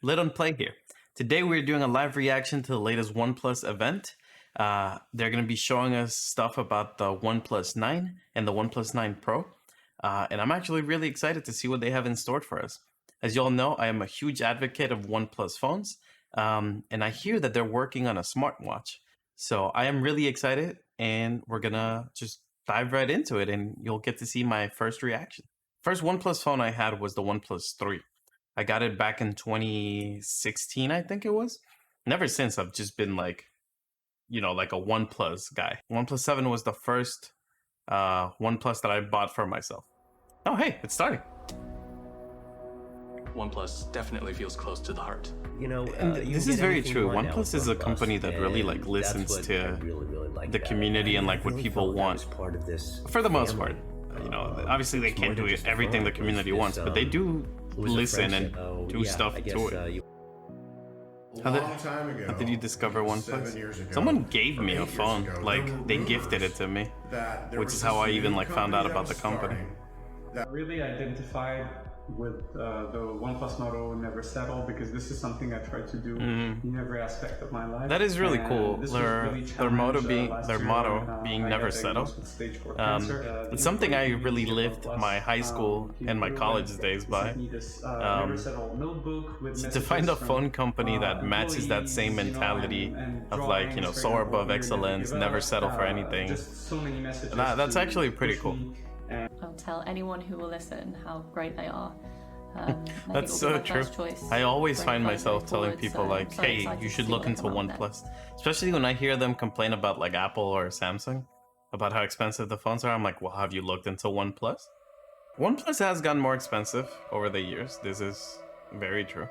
LitUnPlay here. Today we're doing a live reaction to the latest OnePlus event. They're going to be showing us stuff about the OnePlus 9 and the OnePlus 9 Pro. And I'm actually really excited to see what they have in store for us. As you all know, I am a huge advocate of OnePlus phones. And I hear that they're working on a smartwatch. So I am really excited, and we're going to just dive right into it, and you'll get to see my first reaction. First OnePlus phone I had was the OnePlus 3. I got it back in 2016, I think it was. Never since I've just been like, like a OnePlus guy. OnePlus 7 was the first OnePlus that I bought for myself. Oh, hey, it's starting. OnePlus definitely feels close to the heart. This is very true. OnePlus is a company that really listens to the community and what people want. For the most part, obviously they can't do everything the community wants, but they do listen and do stuff to it. How did you discover OnePlus? Someone gave me a phone, they gifted it to me, which is how I even found out about the company. Really identified with the OnePlus motto, never settle, because this is something I try to do in every aspect of my life. That is really cool. Their motto being never settle. It's something I really lived my high school and my college days by. To find a phone company that matches that same mentality of soar above excellence, never settle for anything. That's actually pretty cool. I'll tell anyone who will listen how great they are. That's so true. I always find myself telling people hey, you should look into OnePlus. Especially when I hear them complain about Apple or Samsung, about how expensive the phones are. I'm like, well, have you looked into OnePlus? OnePlus has gotten more expensive over the years. This is very true.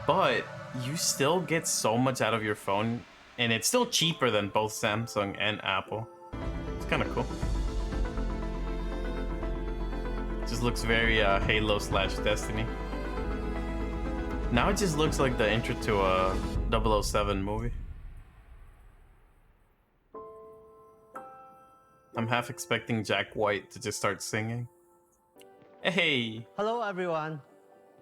But you still get so much out of your phone, and it's still cheaper than both Samsung and Apple. It's kind of cool. Just looks very Halo/Destiny. Now it just looks like the intro to a 007 movie. I'm half expecting Jack White to just start singing. Hey! Hello everyone.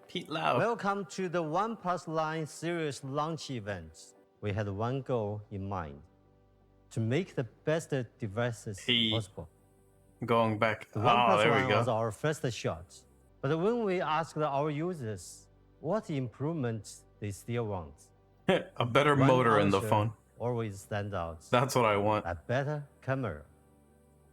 Pete Lau. Welcome to the OnePlus Line series launch event. We had one goal in mind: to make the best devices possible. Going back. The OnePlus there Line we go. was our first shot. But when we asked our users what improvements they still want, a better motor in the phone always stands out. That's what I want. A better camera.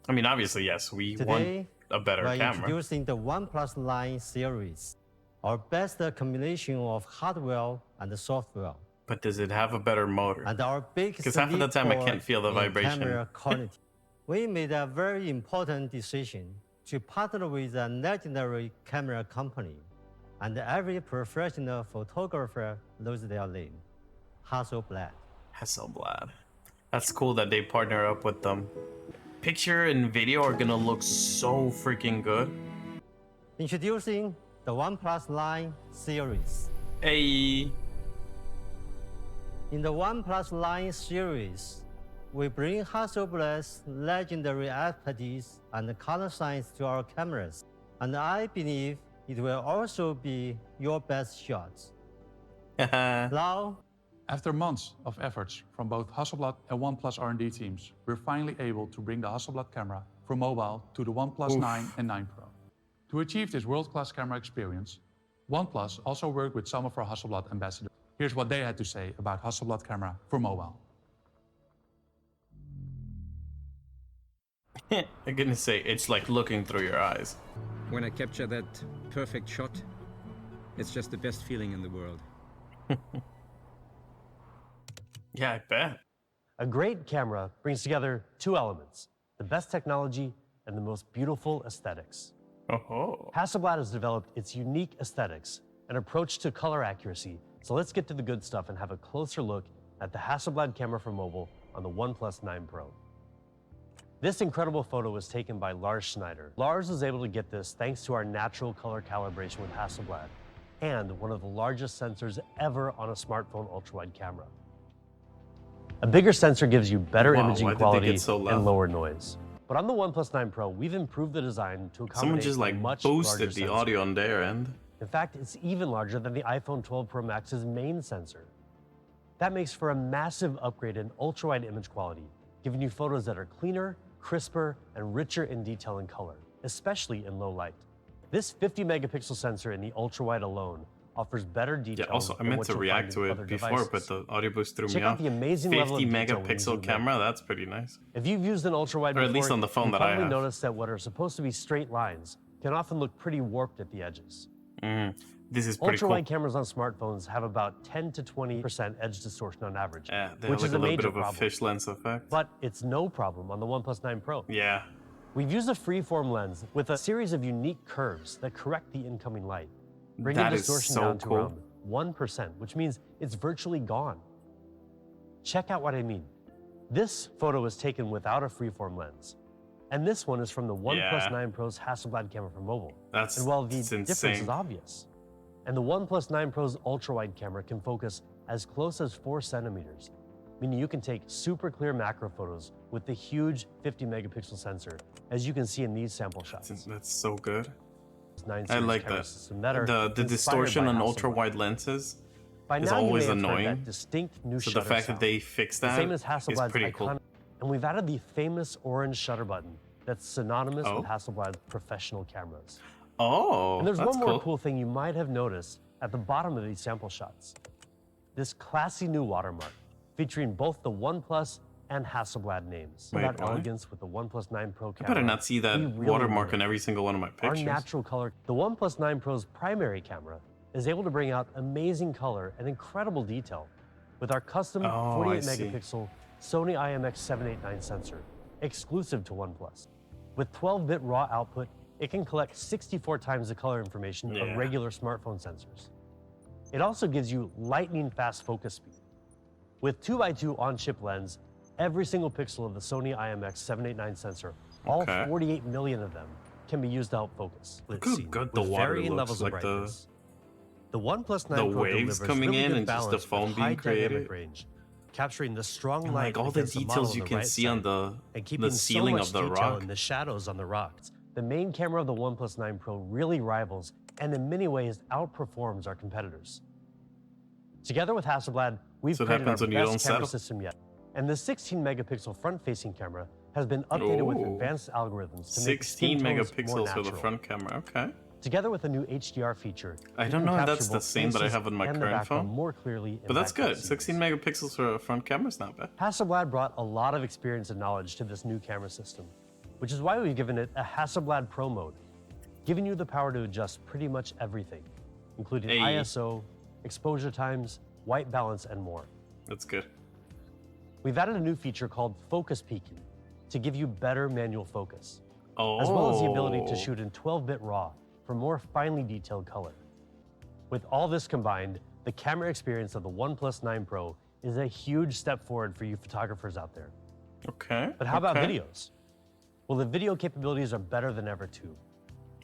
I mean, obviously, yes, we want a better we're camera. Introducing the OnePlus Line series, our best combination of hardware and software. But does it have a better motor? And our big because half of the time I can't feel the vibration. Camera quality. We made a very important decision to partner with a legendary camera company, and every professional photographer knows their name: Hasselblad. Hasselblad. That's cool that they partner up with them. Picture and video are gonna look so freaking good. Introducing the OnePlus Line series. Hey. In the OnePlus Line series, we bring Hasselblad's legendary expertise and color science to our cameras, and I believe it will also be your best shot. Now, after months of efforts from both Hasselblad and OnePlus R&D teams, we're finally able to bring the Hasselblad camera from mobile to the OnePlus 9 and 9 Pro. To achieve this world-class camera experience, OnePlus also worked with some of our Hasselblad ambassadors. Here's what they had to say about Hasselblad camera for mobile. I'm gonna say it's like looking through your eyes. When I capture that perfect shot, it's just the best feeling in the world. Yeah, I bet. A great camera brings together two elements: the best technology and the most beautiful aesthetics. Oh. Hasselblad has developed its unique aesthetics and approach to color accuracy. So let's get to the good stuff and have a closer look at the Hasselblad camera for mobile on the OnePlus 9 Pro. This incredible photo was taken by Lars Schneider. Lars was able to get this thanks to our natural color calibration with Hasselblad and one of the largest sensors ever on a smartphone ultrawide camera. A bigger sensor gives you better imaging quality and lower noise. But on the OnePlus 9 Pro, we've improved the design to accommodate Someone just a much boosted larger the sensor. audio on their end. In fact, it's even larger than the iPhone 12 Pro Max's main sensor. That makes for a massive upgrade in ultra-wide image quality, giving you photos that are cleaner, crisper, and richer in detail and color, especially in low light. This 50 megapixel sensor in the ultra-wide alone offers better detail. Yeah, also, I meant to react to it before, but the audio boost threw me Check out off. the amazing level of 50 detail when you megapixel zoom in. camera, that's pretty nice. If you've used an ultra-wide Or at before, least on the phone you that I probably have. noticed that what are supposed to be straight lines can often look pretty warped at the edges. This is pretty cool. Ultra-wide cameras on smartphones have about 10 to 20% edge distortion on average, Yeah, they which have is like a a little major bit of a problem. fish lens effect. But it's no problem on the OnePlus 9 Pro. Yeah. We've used a freeform lens with a series of unique curves that correct the incoming light, bringing That is distortion so down to cool. around 1%, which means it's virtually gone. Check out what I mean. This photo was taken without a freeform lens. And this one is from the OnePlus Yeah. 9 Pro's Hasselblad camera for mobile. That's And while the it's difference insane. is obvious, and the OnePlus 9 Pro's ultra-wide camera can focus as close as 4 centimeters, meaning you can take super clear macro photos with the huge 50 megapixel sensor, as you can see in these sample shots. That's so good. 9 I series like camera that. system that are The inspired distortion by on Hasselblad. ultra wide lenses By is now you always may have heard annoying. that distinct new So the shutter fact sound. that they fixed The that same as is Hasselblad's pretty iconic, cool. and we've added the famous orange shutter button that's synonymous Oh. with Hasselblad's professional cameras. Oh, And there's that's one more cool. cool thing you might have noticed at the bottom of these sample shots. This classy new watermark featuring both the OnePlus and Hasselblad names. Wait, that really? elegance with the OnePlus 9 Pro I camera. better not see that we really watermark love on it. every single one of my Our pictures. natural color. The OnePlus 9 Pro's primary camera is able to bring out amazing color and incredible detail with our custom Oh, 48 I see. megapixel Sony IMX789 sensor, exclusive to OnePlus. With 12-bit raw output, it can collect 64 times the color information Yeah. of regular smartphone sensors. It also gives you lightning fast focus speed. With 2x2 on-chip lens, every single pixel of the Sony IMX789 sensor, all Okay. 48 million of them, can be used to help focus. Look how good the with water varying looks, levels of like the- brightness. The OnePlus 9 the Pro waves delivers coming really in good and just the balance foam with being high dynamic created. range, capturing the strong And light like all the against the model details on you the can right see side, on the and keeping ceiling so much of the detail rock. in the shadows on the rocks. The main camera of the OnePlus 9 Pro really rivals and in many ways outperforms our competitors. Together with Hasselblad, we've So it created our happens when you best don't camera settle? system yet. And the 16 megapixel front-facing camera has been updated with Ooh. advanced algorithms to make 16 skin tones more megapixels for the natural. front camera. Okay. Together with a new HDR feature, I you don't can know if capture that's the both same that I faces have on my and the current background phone. more clearly in But that's background good. scenes. 16 megapixels for a front camera is not bad. Hasselblad brought a lot of experience and knowledge to this new camera system, which is why we've given it a Hasselblad Pro mode, giving you the power to adjust pretty much everything, including Hey. ISO, exposure times, white balance, and more. That's good. We've added a new feature called focus peaking to give you better manual focus, Oh. as well as the ability to shoot in 12-bit RAW for more finely detailed color. With all this combined, the camera experience of the OnePlus 9 Pro is a huge step forward for you photographers out there. Okay. But how about okay. videos? Well, the video capabilities are better than ever too.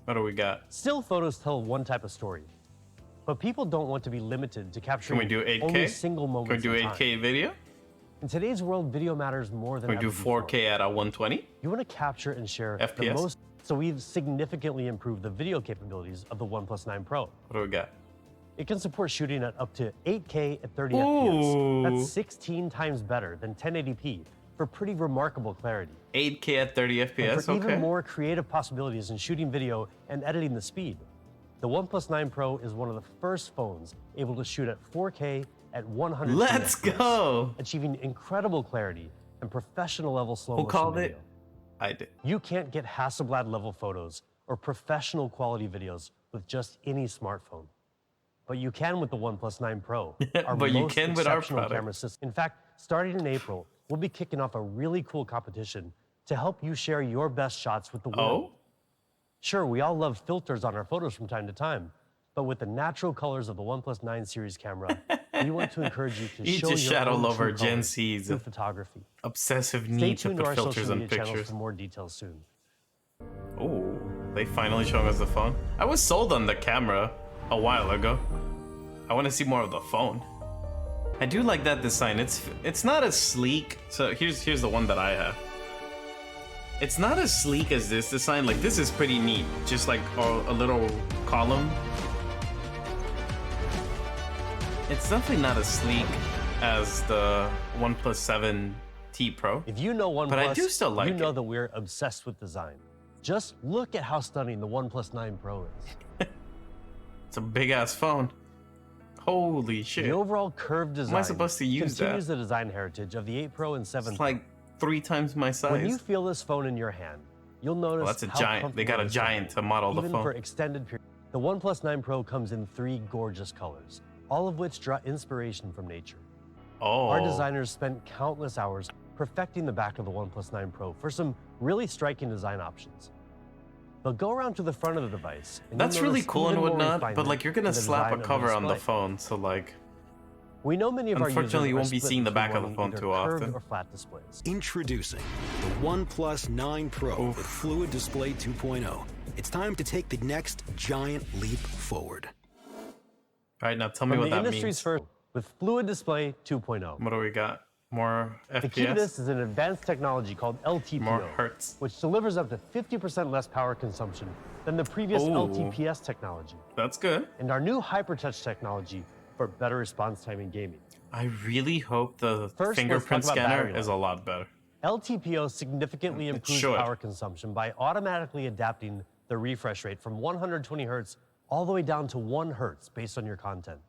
What do we got? Still photos tell one type of story, but people don't want to be limited to Can capturing we do 8K? only single Can we moments do in time. 8K video? In today's world, video matters more than Can we ever do before. 4K at a 120? You want to capture and share the FPS? most, so we've significantly improved the video capabilities of the OnePlus 9 Pro. What do we got? It can support shooting at up to 8K at 30 Ooh. FPS. That's 16 times better than 1080p for pretty remarkable clarity. 8K at 30 And FPS? for Okay. even more creative possibilities in shooting video and editing the speed, the OnePlus 9 Pro is one of the first phones able to shoot at 4K at 100 Let's go! achieving incredible clarity and professional level slow motion called video. it? I did. You can't get Hasselblad level photos or professional quality videos with just any smartphone. But you can with the OnePlus 9 Pro. Our But you most can with our exceptional product. camera system. In fact, starting in April, we'll be kicking off a really cool competition to help you share your best shots with the world. Oh? Sure, we all love filters on our photos from time to time, but with the natural colors of the OnePlus 9 series camera, we want to encourage you to He's show just your shadow own lover true Gen colors Z's through photography. obsessive Stay need to tuned to put our filters social on media channels pictures. for more details soon. Oh, they finally showing us the phone. I was sold on the camera a while ago. I want to see more of the phone. I do like that design. It's not as sleek. So here's the one that I have. It's not as sleek as this design. Like this is pretty neat. Just like a little column It's definitely not as sleek as the OnePlus 7T Pro. If you know OnePlus, But I do still like you know it. that we're obsessed with design. Just look at how stunning the OnePlus 9 Pro is. It's a big ass phone. Holy shit. The overall curved design supposed to use continues that? the design heritage of the 8 Pro and 7 It's Pro. like 3 times my size. When you feel this phone in your hand, you'll notice Well, that's a how giant. They got a comfortable it is giant hold, to model the even phone. for extended periods. The OnePlus 9 Pro comes in 3 gorgeous colors, all of which draw inspiration from nature. Oh. Our designers spent countless hours perfecting the back of the OnePlus 9 Pro for some really striking design options. But go around to the front of the device. And That's you'll really notice cool and even more whatnot, but refinement like you're gonna in the slap a design of the cover on the display. phone, so like We know many of our users unfortunately you are won't be split seeing the between back of the wanting phone either too curved often. or flat displays. Introducing the OnePlus 9 Pro with Fluid Display 2.0. It's time to take the next giant leap forward. All right, now tell me From what the that industry's means. first with Fluid Display 2.0. What do we got? More The key to this FPS? is an advanced technology called LTPO, More hertz. which delivers up to 50% less power consumption than the previous Ooh. LTPS technology, That's good. and our new HyperTouch technology for better response time in gaming. I really hope the First, let's fingerprint talk about scanner battery is a lot better. LTPO significantly improves should. power consumption by automatically adapting the refresh rate from 120 hertz all the way down to 1 hertz based on your content.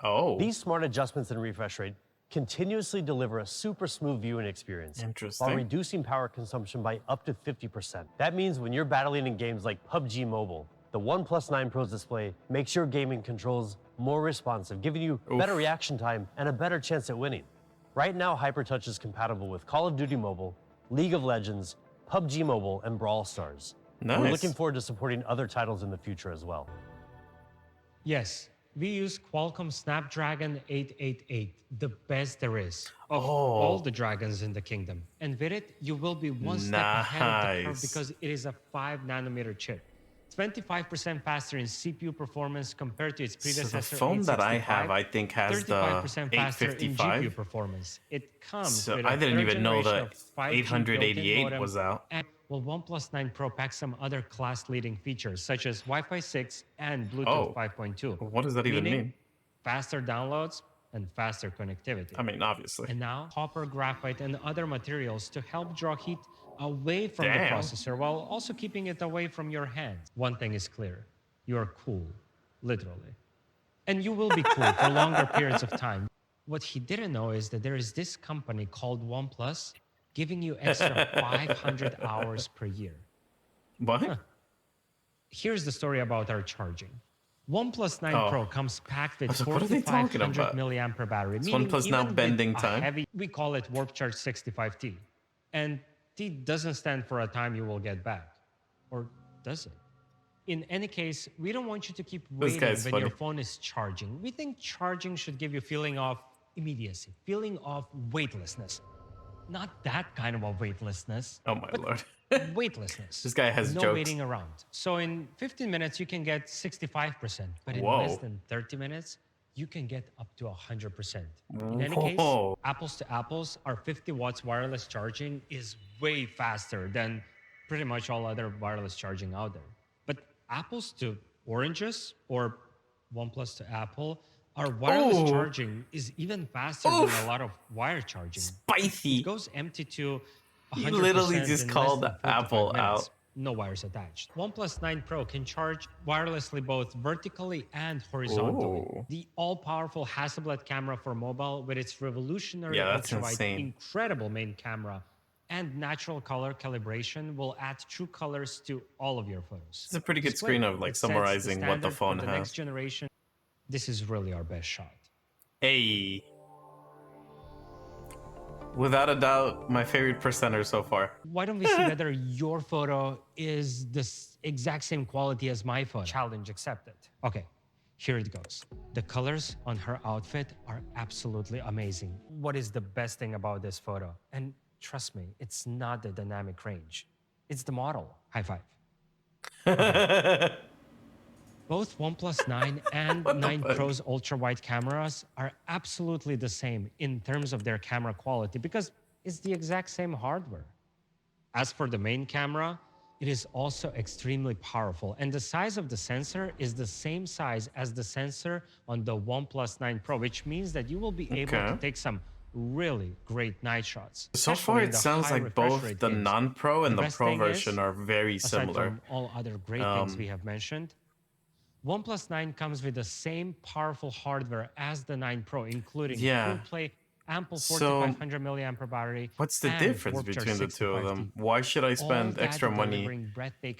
Oh. These smart adjustments in refresh rate continuously deliver a super smooth viewing experience Interesting. while reducing power consumption by up to 50%. That means when you're battling in games like PUBG Mobile, the OnePlus 9 Pro's display makes your gaming controls more responsive, giving you better reaction time and a better chance at winning. Right now, HyperTouch is compatible with Call of Duty Mobile, League of Legends, PUBG Mobile, and Brawl Stars. Nice. We're looking forward to supporting other titles in the future as well. Yes, we use Qualcomm Snapdragon 888, the best there is of Oh. all the dragons in the kingdom. And with it, you will be one step ahead of the curve Nice. because it is a 5-nanometer chip. 25% faster in CPU performance compared to its So predecessor. the phone that I 865, have, I think, has the 35% faster in 855. GPU performance. It comes So with I a didn't third even know generation that of 5G 888 built-in modem, was out. and well, OnePlus 9 Pro packs some other class-leading features such as Wi-Fi 6 and Bluetooth Oh. 5.2. What does that even Meaning mean? faster downloads and faster connectivity. I mean, obviously. And now, copper, graphite, and other materials to help draw heat away from Damn. the processor while also keeping it away from your hands. One thing is clear. You are cool, literally. And you will be cool for longer periods of time. What he didn't know is that there is this company called OnePlus giving you extra 500 hours per year. What? Here's the story about our charging. OnePlus 9 Oh. Pro comes packed with I was like, what are they talking 4500 about? milliampere battery. Is meaning OnePlus now even with bending a time? Heavy, we call it Warp Charge 65T. And T doesn't stand for a time you will get back. Or does it? In any case, we don't want you to keep This waiting guy's when funny. your phone is charging. We think charging should give you a feeling of immediacy, feeling of weightlessness. Not that kind of a weightlessness. Oh my lord. Weightlessness. This guy has no jokes. waiting around. So in 15 minutes, you can get 65%, but in Whoa. less than 30 minutes, you can get up to 100%. In any case, Whoa. apples to apples, our 50 watts wireless charging is way faster than pretty much all other wireless charging out there. But apples to oranges or OnePlus to Apple, our wireless Oh. charging is even faster than a lot of wire charging. Spicy. It goes empty to 100% You literally just in less called than 45 Apple minutes. out. No wires attached. OnePlus 9 Pro can charge wirelessly both vertically and horizontally. Ooh. The all-powerful Hasselblad camera for mobile with its revolutionary Yeah, that's ultra-wide, insane. incredible main camera and natural color calibration will add true colors to all of your photos. It's a pretty good Display. screen of like It sets the summarizing what the standard for phone the has. next generation. This is really our best shot. Hey. Without a doubt, my favorite presenter so far. Why don't we see whether your photo is the exact same quality as my photo? Challenge accepted. Okay, here it goes. The colors on her outfit are absolutely amazing. What is the best thing about this photo? And trust me, it's not the dynamic range. It's the model. High five. Both OnePlus 9 and 9 fuck? Pro's ultra-wide cameras are absolutely the same in terms of their camera quality because it's the exact same hardware. As for the main camera, It is also extremely powerful, and the size of the sensor is the same size as the sensor on the OnePlus 9 Pro, which means that you will be able to take some really great night shots. So far, it sounds like both the non-Pro and the Pro version are very aside similar. from all other great things we have mentioned, OnePlus 9 comes with the same powerful hardware as the 9 Pro, including full play, ample 4500 milliampere battery. What's the difference between the two of them? Why should I spend extra money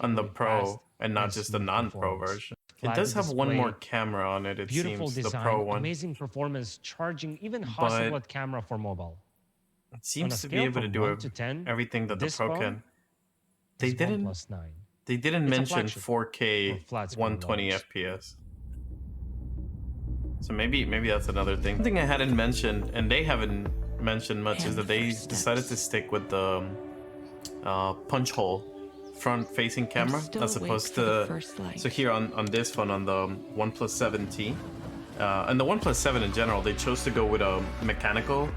on the Pro and not just the non-Pro version? It does have one more camera on it, it beautiful seems, design, the Pro one. amazing performance, charging, even Hasselblad camera for mobile. It seems to be able to do everything that the Pro can. They didn't mention 4K 120 FPS. So maybe that's another thing. Something I hadn't mentioned, and they haven't mentioned much, is that they decided to stick with the punch hole front-facing camera as opposed to. So here on this phone, on the OnePlus 7T, and the OnePlus 7 in general, they chose to go with a mechanical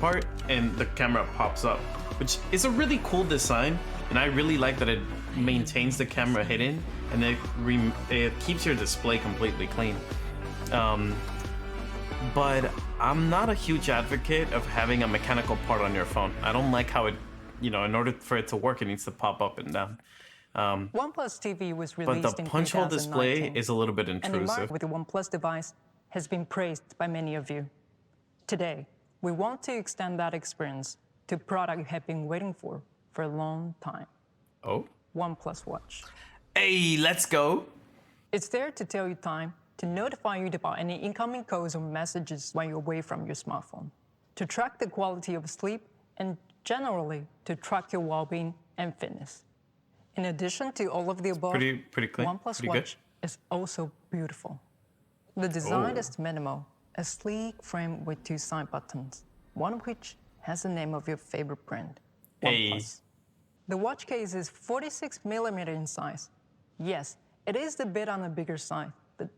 part, and the camera pops up, which is a really cool design, and I really like that it maintains the camera hidden, and it keeps your display completely clean. But I'm not a huge advocate of having a mechanical part on your phone. I don't like how it, in order for it to work, it needs to pop up and down. OnePlus TV was released but the punch hole display is a little bit intrusive. And with the OnePlus device has been praised by many of you. Today, we want to extend that experience to a product you have been waiting for a long time. Oh? OnePlus Watch. Hey, let's go. It's there to tell you time, to notify you about any incoming calls or messages while you're away from your smartphone, to track the quality of sleep, and generally to track your well-being and fitness. In addition to all of the above, pretty clean. OnePlus Watch is also beautiful. The design is minimal, a sleek frame with 2 side buttons, one of which has the name of your favorite brand, OnePlus. The watch case is 46mm in size. Yes, it is a bit on the bigger side, but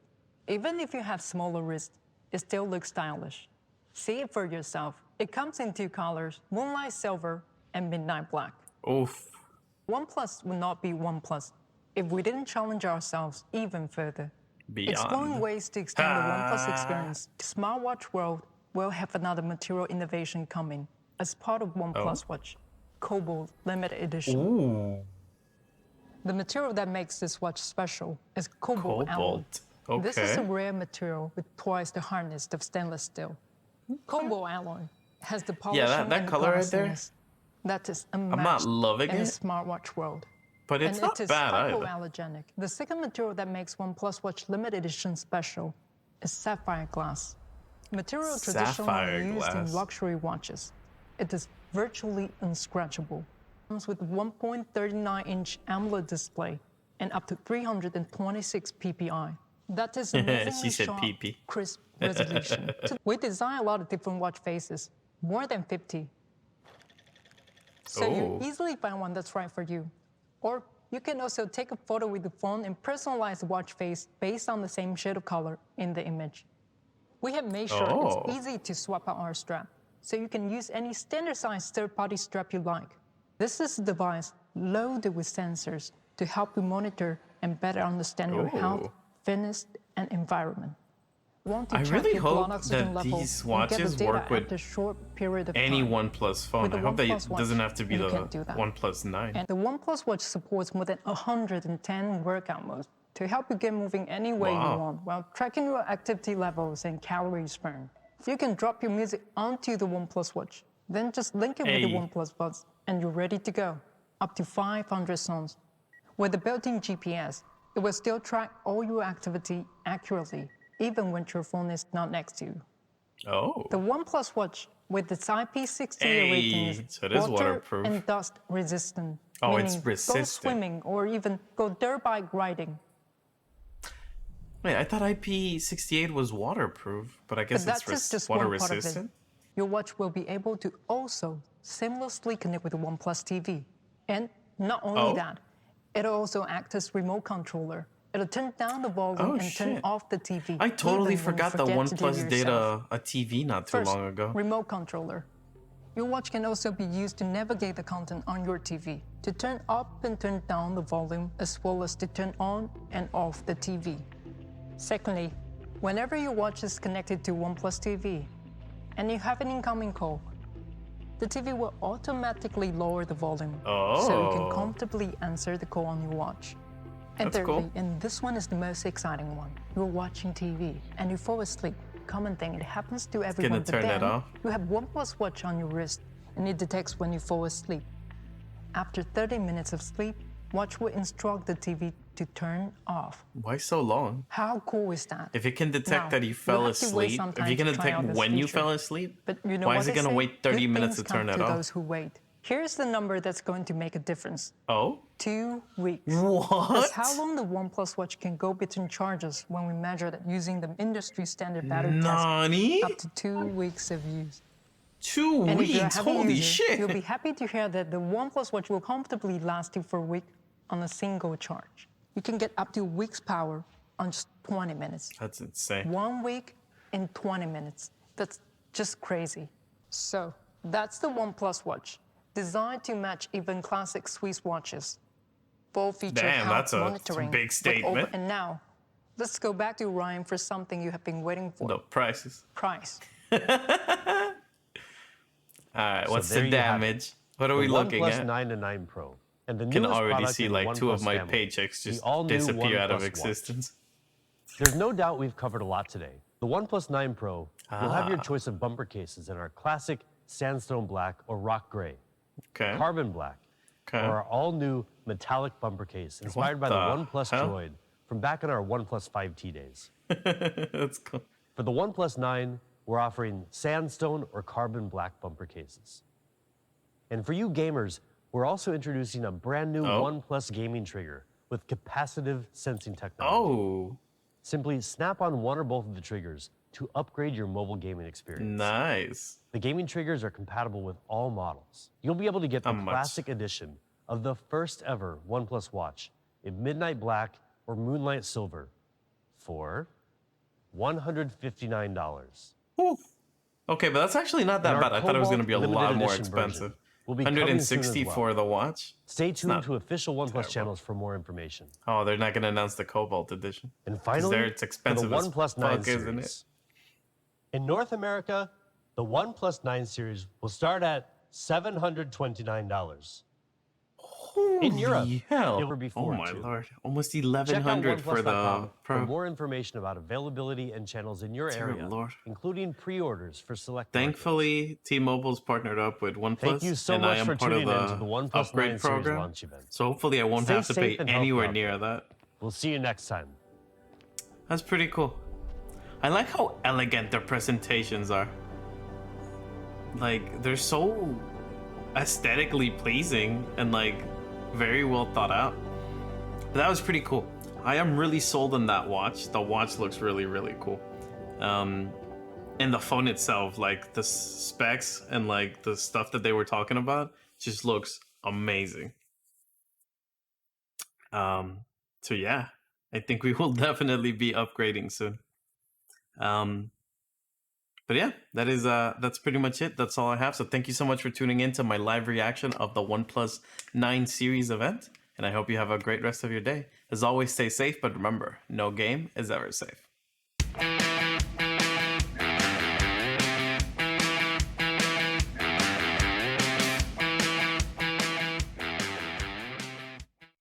even if you have smaller wrists, it still looks stylish. See it for yourself. It comes in 2 colors, Moonlight Silver and Midnight Black. Oof. OnePlus would not be OnePlus if we didn't challenge ourselves even further. Exploring ways to extend the OnePlus experience to smartwatch world, we'll have another material innovation coming as part of OnePlus Watch, Cobalt Limited Edition. Ooh. The material that makes this watch special is cobalt alloy. Okay. This is a rare material with twice the hardness of stainless steel. Cobalt alloy has the polishing that and color right there. glossiness that is unmatched I'm not loving in the it, smartwatch world. but it's not bad either. Hypoallergenic. The second material that makes OnePlus Watch Limited Edition special is sapphire glass. Material traditionally used in luxury watches. It is virtually unscratchable. It comes with 1.39-inch AMOLED display and up to 326 ppi. That is amazingly sharp, crisp resolution. We design a lot of different watch faces, more than 50. So you easily find one that's right for you. Or you can also take a photo with the phone and personalize the watch face based on the same shade of color in the image. We have made sure it's easy to swap out our strap, so you can use any standard-sized third-party strap you like. This is a device loaded with sensors to help you monitor and better understand your health, fitness, and environment. I really hope that these watches work with any OnePlus phone. I hope that it doesn't have to be the OnePlus 9. And the OnePlus Watch supports more than 110 workout modes to help you get moving any way you want while tracking your activity levels and calories burned. You can drop your music onto the OnePlus Watch, then just link it with the OnePlus Buds, and you're ready to go. Up to 500 songs. With the built-in GPS, it will still track all your activity accurately, even when your phone is not next to you. The OnePlus Watch, with its IP68 rating, is waterproof and dust resistant. It's resistant. Go swimming or even go dirt bike riding. Wait, I thought IP68 was waterproof, but I guess it's just water one part resistant. of it. Your watch will be able to also seamlessly connect with the OnePlus TV. And not only that, it'll also act as remote controller. It'll turn down the volume and turn off the TV. I totally forgot that OnePlus did a TV not too long ago. Remote controller. Your watch can also be used to navigate the content on your TV, to turn up and turn down the volume, as well as to turn on and off the TV. Secondly, whenever your watch is connected to OnePlus TV and you have an incoming call, the TV will automatically lower the volume so you can comfortably answer the call on your watch. And That's thirdly, cool. and this one is the most exciting one, you're watching TV and you fall asleep. Common thing, it happens to everyone, but turn it then off. you have OnePlus watch on your wrist and it detects when you fall asleep. After 30 minutes of sleep, watch will instruct the TV to turn off. Why so long? How cool is that? If it can detect Now, that you you'll fell have to wait asleep, some if time you can to try detect out this when you feature. fell asleep, But you know why what is it they going to say? wait 30 Good minutes to things turn come it to off? those who wait. Here's the number that's going to make a difference. Oh? 2 weeks. What? That's how long the OnePlus watch can go between charges when we measure that using the industry standard battery Nani? test. Up to 2 weeks of use. 2 And if you're a weeks? heavy Holy user, shit. you'll be happy to hear that the OnePlus watch will comfortably last you for a week on a single charge. You can get up to a week's power on just 20 minutes. That's insane. 1 week in 20 minutes. That's just crazy. So that's the OnePlus watch, designed to match even classic Swiss watches. Full feature Damn, health that's a monitoring. big with statement. And now, let's go back to Ryan for something you have been waiting for. The prices. Price. All right, So what's there the you have it. damage? What are The we looking OnePlus at? 9 and 9 Pro. And the Can newest already product see in the like 2 of OnePlus my family, paychecks the just all-new disappear out of OnePlus Watch. existence. There's no doubt we've covered a lot today. The OnePlus 9 Pro will have your Ah. choice of bumper cases in our classic sandstone black or rock gray, Okay. carbon black, Okay. or our all-new metallic bumper case inspired by the the OnePlus hell? Droid from back in our OnePlus 5T days. That's cool. For the OnePlus 9, we're offering sandstone or carbon black bumper cases. And for you gamers, we're also introducing a brand new Oh. OnePlus gaming trigger with capacitive sensing technology. Oh, Simply snap on one or both of the triggers to upgrade your mobile gaming experience. nice. The gaming triggers are compatible with all models. You'll be able to get the How much? classic edition of the first ever OnePlus watch in midnight black or moonlight silver for $159. Okay, but that's actually not that And our bad. I thought it was going to be a Cobalt lot more limited edition expensive. will be coming soon as 160 well. for the watch? Stay tuned not to official OnePlus terrible. channels for more information. Oh, they're not going to announce the Cobalt edition. And 'Cause finally, there it's expensive for the as OnePlus 9 fuck, isn't series. In North America, the OnePlus 9 series will start at $729. In Europe, Holy hell. it will be Oh my 402. lord. Almost Check out 1100 for the OnePlus.com for Pro. more information about availability and channels in your Dear area, Lord. including pre-orders for select markets. Thankfully, T-Mobile's partnered up with OnePlus, Thank you so and I much am for part of tuning in to the the OnePlus 9 upgrade series program. launch event. So hopefully I won't Stay have to pay safe and healthy anywhere out near there. that. We'll see you next time. That's pretty cool. I like how elegant their presentations are. Like, they're so aesthetically pleasing and like very well thought out. But that was pretty cool. I am really sold on that watch. The watch looks really, really cool. And the phone itself, like the specs and like the stuff that they were talking about, just looks amazing. So yeah, I think we will definitely be upgrading soon. But yeah, that's pretty much it. That's all I have. So thank you so much for tuning in to my live reaction of the OnePlus 9 series event. And I hope you have a great rest of your day. As always, stay safe, but remember, no game is ever safe.